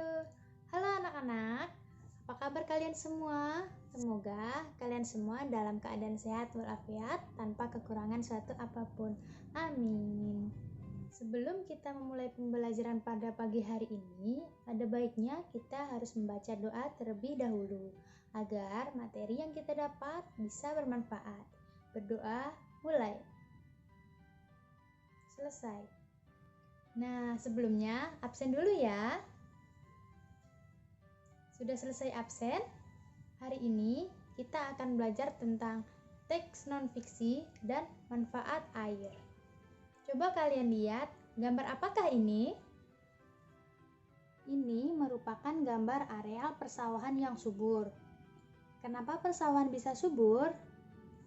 Halo anak-anak, apa kabar kalian semua? Semoga kalian semua dalam keadaan sehat walafiat tanpa kekurangan suatu apapun. Amin. Sebelum kita memulai pembelajaran pada pagi hari ini, ada baiknya kita harus membaca doa terlebih dahulu agar materi yang kita dapat bisa bermanfaat. Berdoa, mulai. Selesai. Nah, sebelumnya absen dulu ya. Sudah selesai absen? Hari ini kita akan belajar tentang teks non-fiksi dan manfaat air. Coba kalian lihat, gambar apakah ini? Ini merupakan gambar areal persawahan yang subur. Kenapa persawahan bisa subur?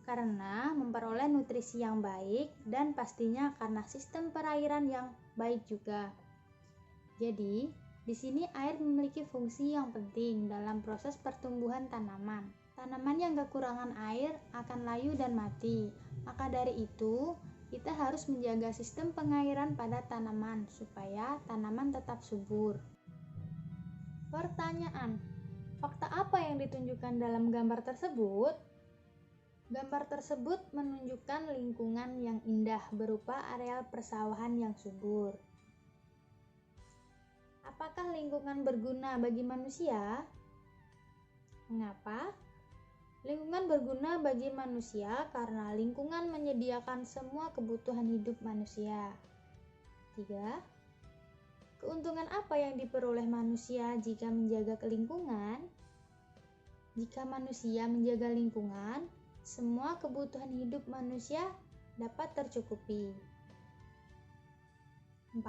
Karena memperoleh nutrisi yang baik dan pastinya karena sistem perairan yang baik juga. Jadi, di sini air memiliki fungsi yang penting dalam proses pertumbuhan tanaman. Tanaman yang kekurangan air akan layu dan mati. Maka dari itu, kita harus menjaga sistem pengairan pada tanaman supaya tanaman tetap subur. Pertanyaan, fakta apa yang ditunjukkan dalam gambar tersebut? Gambar tersebut menunjukkan lingkungan yang indah berupa areal persawahan yang subur. Apakah lingkungan berguna bagi manusia? Mengapa? Lingkungan berguna bagi manusia karena lingkungan menyediakan semua kebutuhan hidup manusia. 3. Keuntungan apa yang diperoleh manusia jika menjaga lingkungan? Jika manusia menjaga lingkungan, semua kebutuhan hidup manusia dapat tercukupi. 4.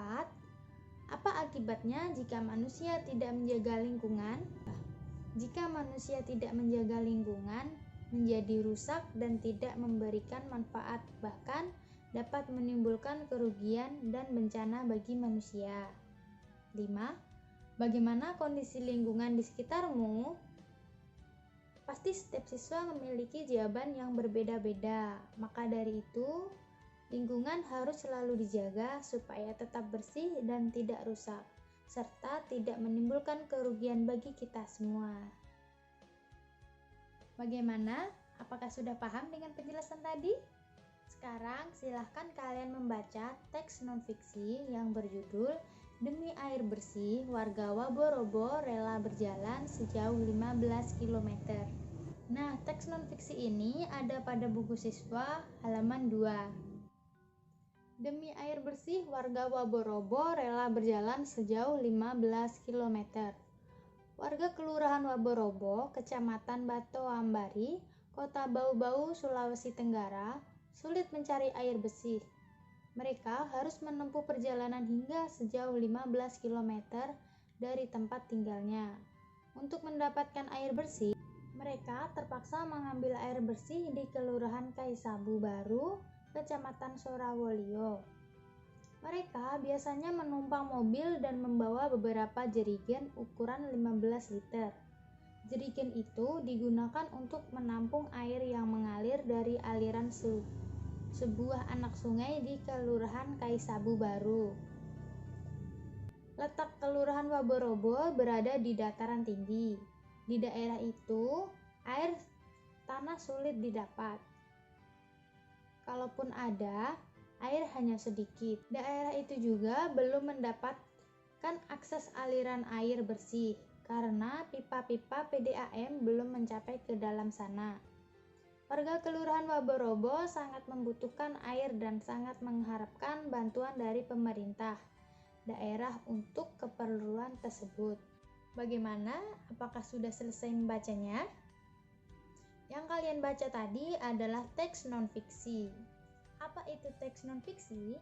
Apa akibatnya jika manusia tidak menjaga lingkungan? Jika manusia tidak menjaga lingkungan, menjadi rusak dan tidak memberikan manfaat, bahkan dapat menimbulkan kerugian dan bencana bagi manusia. 5. Bagaimana kondisi lingkungan di sekitarmu? Pasti setiap siswa memiliki jawaban yang berbeda-beda. Maka dari itu, lingkungan harus selalu dijaga supaya tetap bersih dan tidak rusak, serta tidak menimbulkan kerugian bagi kita semua. Bagaimana? Apakah sudah paham dengan penjelasan tadi? Sekarang silahkan kalian membaca teks non-fiksi yang berjudul Demi Air Bersih, Warga Waborobo Rela Berjalan Sejauh 15 km. Nah, teks non-fiksi ini ada pada buku siswa halaman 2. Demi air bersih, warga Waborobo rela berjalan sejauh 15 km. Warga Kelurahan Waborobo, Kecamatan Batoambari, Kota Bau-Bau, Sulawesi Tenggara, sulit mencari air bersih. Mereka harus menempuh perjalanan hingga sejauh 15 km dari tempat tinggalnya. Untuk mendapatkan air bersih, mereka terpaksa mengambil air bersih di Kelurahan Kaisabu Baru, Kecamatan Sorawolio. Mereka biasanya menumpang mobil dan membawa beberapa jerigen ukuran 15 liter. Jerigen itu digunakan untuk menampung air yang mengalir dari aliran sebuah anak sungai di Kelurahan Kaisabu Baru. Letak Kelurahan Waborobo berada di dataran tinggi. Di daerah itu, air tanah sulit didapat. Kalaupun ada, air hanya sedikit. Daerah itu juga belum mendapatkan akses aliran air bersih karena pipa-pipa PDAM belum mencapai ke dalam sana. Warga Kelurahan Waborobo sangat membutuhkan air dan sangat mengharapkan bantuan dari pemerintah daerah untuk keperluan tersebut. Bagaimana? Apakah sudah selesai membacanya? Yang kalian baca tadi adalah teks non-fiksi. Apa itu teks non-fiksi?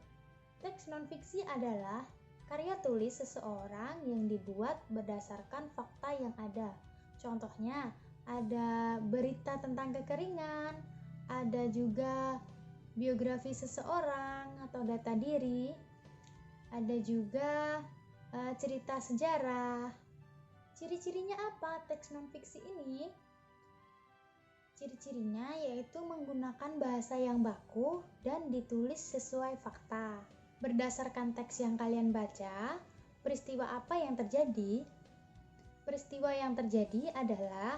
Teks non-fiksi adalah karya tulis seseorang yang dibuat berdasarkan fakta yang ada. Contohnya, ada berita tentang kekeringan, ada juga biografi seseorang atau data diri, ada juga cerita sejarah. Ciri-cirinya apa teks non-fiksi ini? Ciri-cirinya yaitu menggunakan bahasa yang baku dan ditulis sesuai fakta. Berdasarkan teks yang kalian baca, peristiwa apa yang terjadi? Peristiwa yang terjadi adalah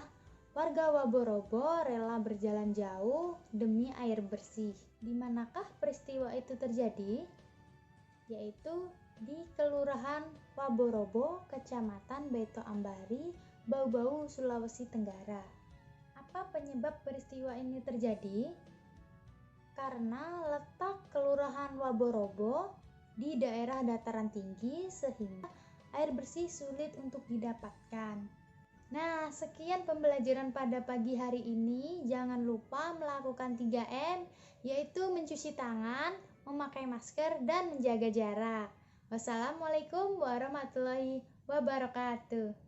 warga Waborobo rela berjalan jauh demi air bersih. Di manakah peristiwa itu terjadi? Yaitu di Kelurahan Waborobo, Kecamatan Beto Ambari, Bau-Bau, Sulawesi Tenggara. Apa penyebab peristiwa ini terjadi? Karena letak Kelurahan Waborobo di daerah dataran tinggi sehingga air bersih sulit untuk didapatkan. Nah, sekian pembelajaran pada pagi hari ini. Jangan lupa melakukan 3M, yaitu mencuci tangan, memakai masker, dan menjaga jarak. Wassalamualaikum warahmatullahi wabarakatuh.